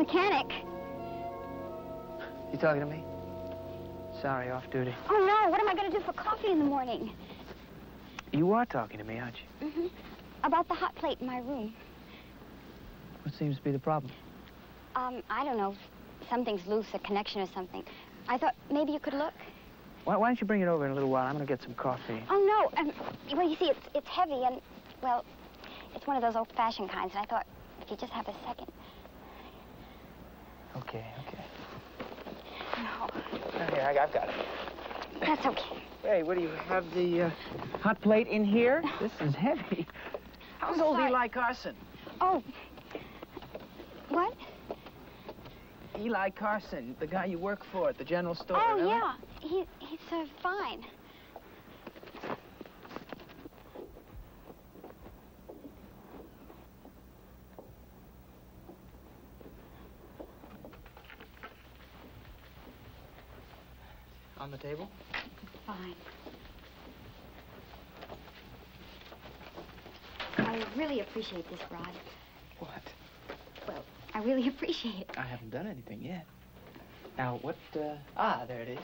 mechanic. You talking to me? Sorry, off duty. Oh, no. What am I going to do for coffee in the morning? You are talking to me, aren't you? Mm-hmm. About the hot plate in my room. What seems to be the problem? I don't know. Something's loose, a connection or something. I thought maybe you could look. Why don't you bring it over in a little while? I'm going to get some coffee. Oh, no. Well, you see, it's heavy and, well, it's one of those old-fashioned kinds, and I thought if you just have a second. Okay. No. Here, I've got it. That's okay. Hey, what do you have, the hot plate in here? This is heavy. How's old sorry. Eli Carson? Oh. What? Eli Carson, the guy you work for at the general store. Oh, remember? yeah. He's fine. On the table? Fine. I really appreciate this, Rod. What? Well, I really appreciate it. I haven't done anything yet. Now, what, there it is.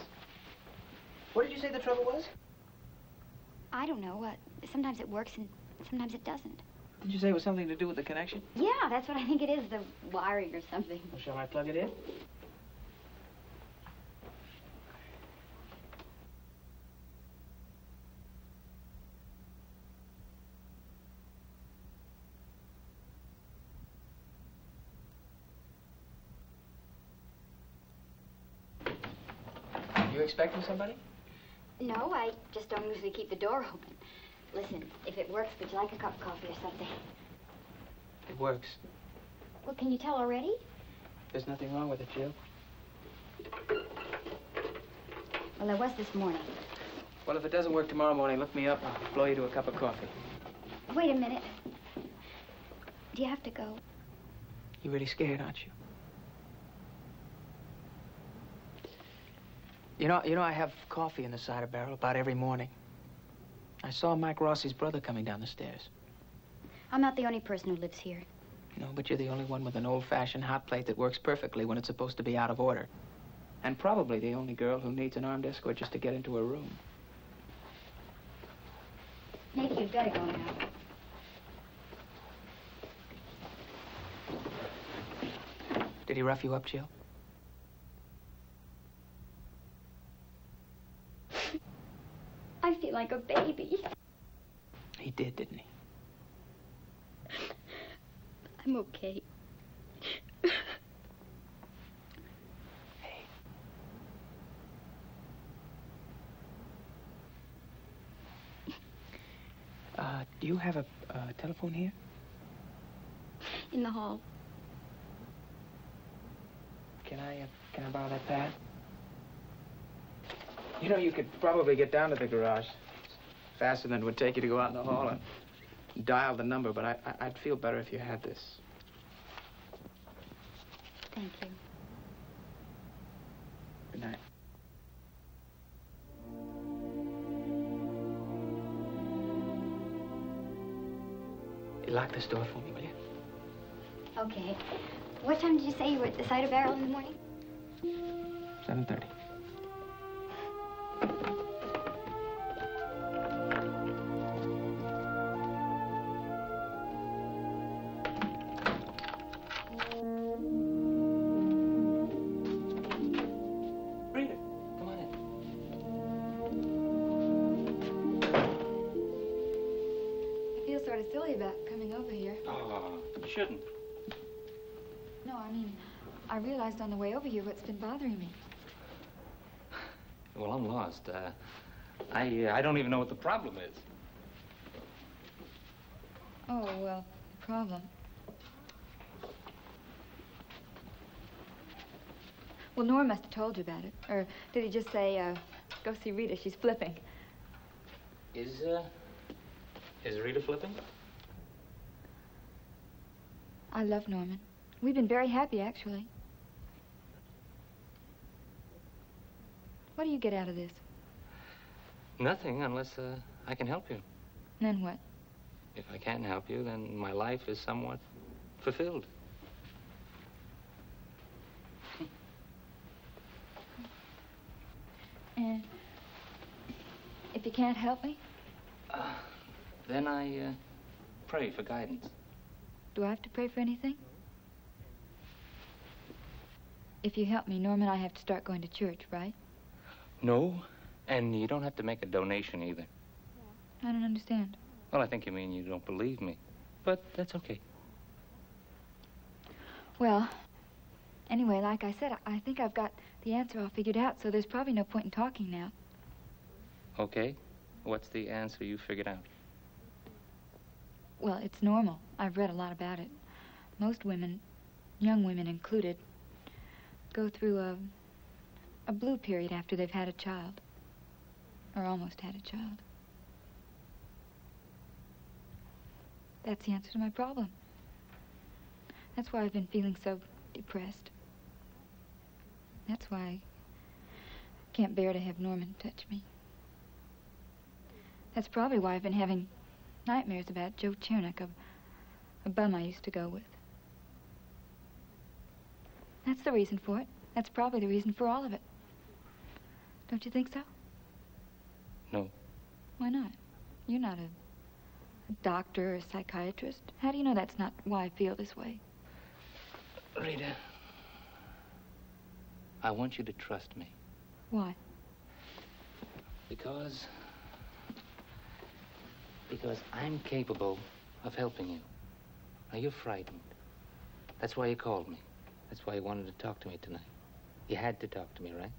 What did you say the trouble was? I don't know. Sometimes it works and sometimes it doesn't. Did you say it was something to do with the connection? Yeah, that's what I think it is, the wiring or something. Well, shall I plug it in? You expecting somebody? No, I just don't usually keep the door open. Listen, if it works, would you like a cup of coffee or something? It works. Well, can you tell already? There's nothing wrong with it, Jill. Well, there was this morning. Well, if it doesn't work tomorrow morning, look me up. I'll blow you to a cup of coffee. Wait a minute. Do you have to go? You're really scared, aren't you? You know, I have coffee in the cider barrel about every morning. I saw Mike Rossi's brother coming down the stairs. I'm not the only person who lives here. No, but you're the only one with an old-fashioned hot plate that works perfectly when it's supposed to be out of order. And probably the only girl who needs an armed escort just to get into her room. Maybe you'd better go now. Did he rough you up, Jill? I feel like a baby. He did, didn't he? I'm okay. Hey. Do you have a telephone here? In the hall. Can I borrow that pad? You know, you could probably get down to the garage faster than it would take you to go out in the hall and dial the number, but I'd feel better if you had this. Thank you. Good night. You lock this door for me, will you? Okay. What time did you say you were at the cider barrel in the morning? 7:30. Rita, come on in. I feel sort of silly about coming over here. Oh, you shouldn't. No, I mean, I realized on the way over here what's been bothering me. Well, I'm lost. I don't even know what the problem is. Oh, well, the problem. Well, Norm must have told you about it. Or did he just say, go see Rita, she's flipping? Is Rita flipping? I love Norman. We've been very happy, actually. What do you get out of this? Nothing, unless I can help you. Then what? If I can't help you, then my life is somewhat fulfilled. And if you can't help me? Then I pray for guidance. Do I have to pray for anything? If you help me, Norman, I have to start going to church, right? No, and you don't have to make a donation either. I don't understand. Well, I think you mean you don't believe me, but that's okay. Well, anyway, like I said, I think I've got the answer all figured out, so there's probably no point in talking now. Okay. What's the answer you figured out? Well, it's normal. I've read a lot about it. Most women, young women included, go through a blue period after they've had a child. Or almost had a child. That's the answer to my problem. That's why I've been feeling so depressed. That's why I can't bear to have Norman touch me. That's probably why I've been having nightmares about Joe Chernak, a bum I used to go with. That's the reason for it. That's probably the reason for all of it. Don't you think so? No. Why not? You're not a doctor or a psychiatrist. How do you know that's not why I feel this way? Rita, I want you to trust me. Why? Because I'm capable of helping you. Now, you're frightened. That's why you called me. That's why you wanted to talk to me tonight. You had to talk to me, right?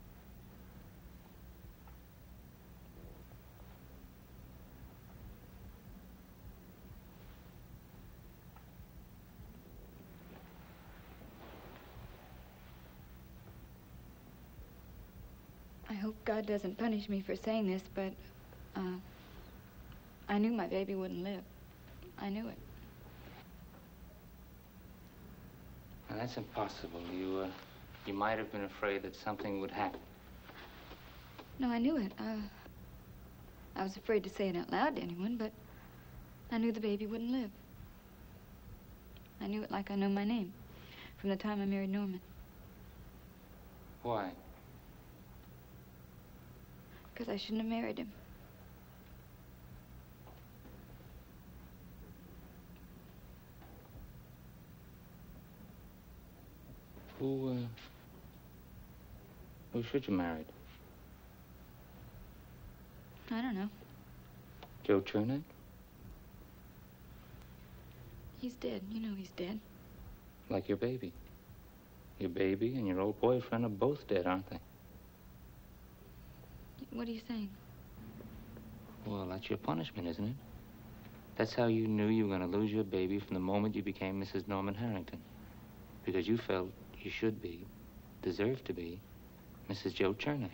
I hope God doesn't punish me for saying this, but, I knew my baby wouldn't live. I knew it. Now, that's impossible. You might have been afraid that something would happen. No, I knew it. I was afraid to say it out loud to anyone, but I knew the baby wouldn't live. I knew it like I know my name from the time I married Norman. Why? Because I shouldn't have married him. Who should you marry? I don't know. Joe Chernak? He's dead. You know he's dead. Like your baby. Your baby and your old boyfriend are both dead, aren't they? What are you saying? Well, that's your punishment, isn't it? That's how you knew you were going to lose your baby from the moment you became Mrs. Norman Harrington. Because you felt you should be, deserved to be, Mrs. Joe Chernak.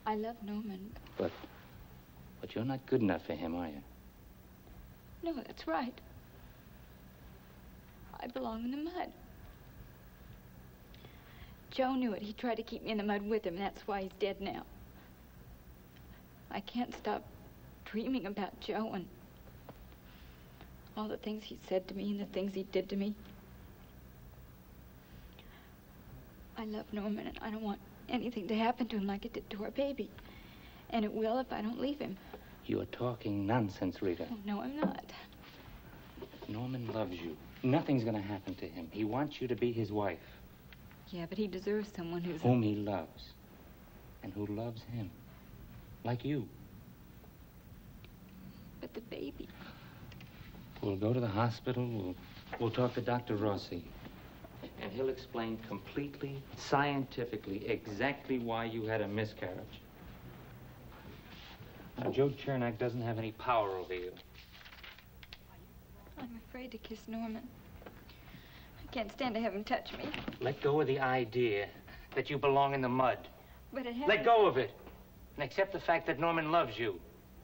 I love Norman. But you're not good enough for him, are you? No, that's right. I belong in the mud. Joe knew it. He tried to keep me in the mud with him, and that's why he's dead now. I can't stop dreaming about Joe and all the things he said to me and the things he did to me. I love Norman, and I don't want anything to happen to him like it did to our baby. And it will if I don't leave him. You're talking nonsense, Rita. Oh, no, I'm not. Norman loves you. Nothing's gonna happen to him. He wants you to be his wife. Yeah, but he deserves someone who's... Whom he loves. And who loves him. Like you. But the baby... We'll go to the hospital. We'll talk to Dr. Rossi. And he'll explain completely, scientifically, exactly why you had a miscarriage. Now, Joe Chernak doesn't have any power over you. I'm afraid to kiss Norman. I can't stand to have him touch me. Let go of the idea that you belong in the mud. But it hasn't... Let go of it. And accept the fact that Norman loves you.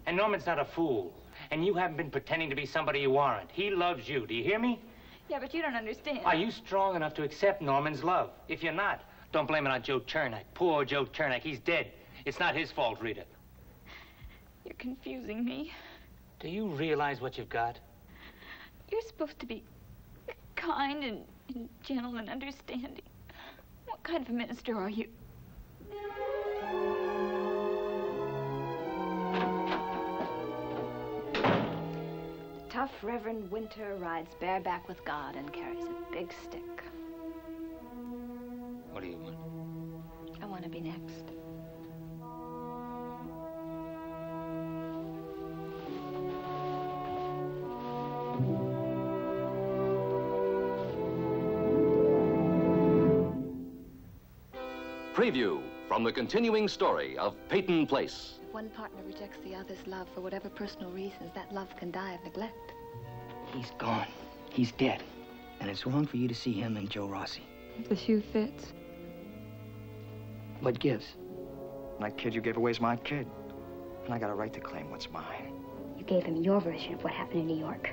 And Norman's not a fool. And you haven't been pretending to be somebody you aren't. He loves you. Do you hear me? Yeah, but you don't understand. Are you strong enough to accept Norman's love? If you're not, don't blame it on Joe Chernak. Poor Joe Chernak. He's dead. It's not his fault, Rita. You're confusing me. Do you realize what you've got? You're supposed to be kind and gentle and understanding. What kind of a minister are you? Tough Reverend Winter rides bareback with God and carries a big stick. What do you want? I want to be next. Preview from the continuing story of Peyton Place. If one partner rejects the other's love for whatever personal reasons, that love can die of neglect. He's gone. He's dead. And it's wrong for you to see him and Joe Rossi. If the shoe fits. What gives? That kid you gave away is my kid. And I got a right to claim what's mine. You gave him your version of what happened in New York.